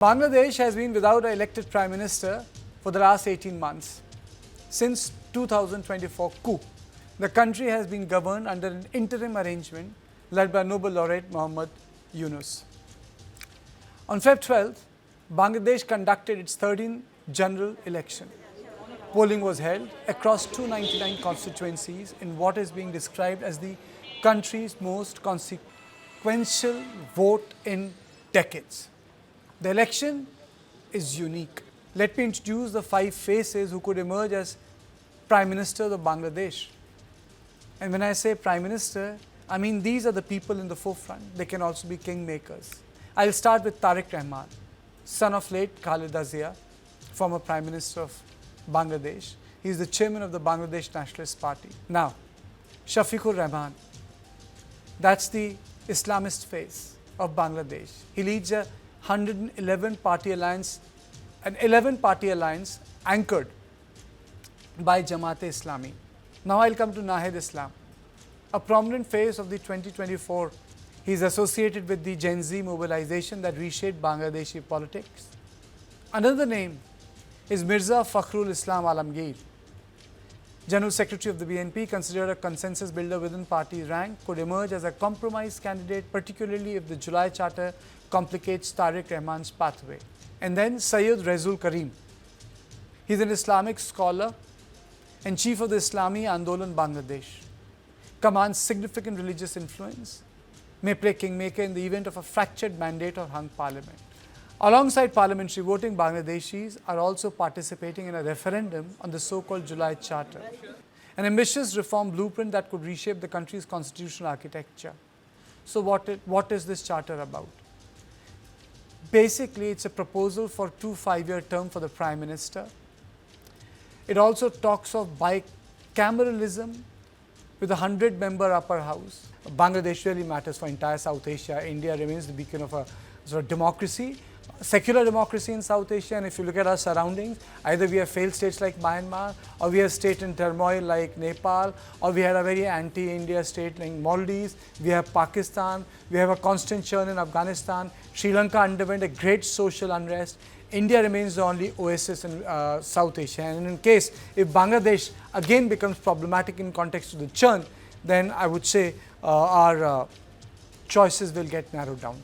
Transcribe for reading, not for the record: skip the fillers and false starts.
Bangladesh has been without an elected Prime Minister for the last 18 months. Since 2024 coup, the country has been governed under an interim arrangement led by Nobel laureate Muhammad Yunus. On Feb 12th, Bangladesh conducted its 13th general election. Polling was held across 299 constituencies in what is being described as the country's most consequential vote in decades. The election is unique. Let me introduce the 5 faces who could emerge as Prime Minister of Bangladesh. And when I say Prime Minister, I mean these are the people in the forefront. They can also be kingmakers. I'll start with Tarique Rahman, son of late Khaleda Zia, former Prime Minister of Bangladesh. He is the chairman of the Bangladesh Nationalist Party. Now, Shafiqur Rahman, that's the Islamist face of Bangladesh. He leads a 111 party alliance, an 11 party alliance anchored by Jamaat-e-Islami. Now I'll come to Nahid Islam, a prominent face of the 2024. He is associated with the Gen Z mobilization that reshaped Bangladeshi politics. Another name is Mirza Fakhrul Islam Alamgir, General Secretary of the BNP, considered a consensus builder within party rank, could emerge as a compromise candidate, particularly if the July Charter complicates Tarique Rahman's pathway. And then Sayyid Raizul Karim. He is an Islamic scholar and chief of the Islami Andolan Bangladesh, commands significant religious influence, may play kingmaker in the event of a fractured mandate or hung parliament. Alongside parliamentary voting, Bangladeshis are also participating in a referendum on the so-called July Charter, an ambitious reform blueprint that could reshape the country's constitutional architecture. So what is this charter about? Basically, it's a proposal for 2 5-year terms for the Prime Minister. It also talks of bicameralism with a 100-member upper house. Bangladesh really matters for entire South Asia. India remains the beacon of a sort of democracy, secular democracy in South Asia. And if you look at our surroundings, either we have failed states like Myanmar, or we have state in turmoil like Nepal, or we had a very anti-India state like Maldives. We have Pakistan. We have a constant churn in Afghanistan. Sri Lanka underwent a great social unrest. India remains the only oasis in South Asia. And in case if Bangladesh again becomes problematic in context of the churn, then I would say our choices will get narrowed down.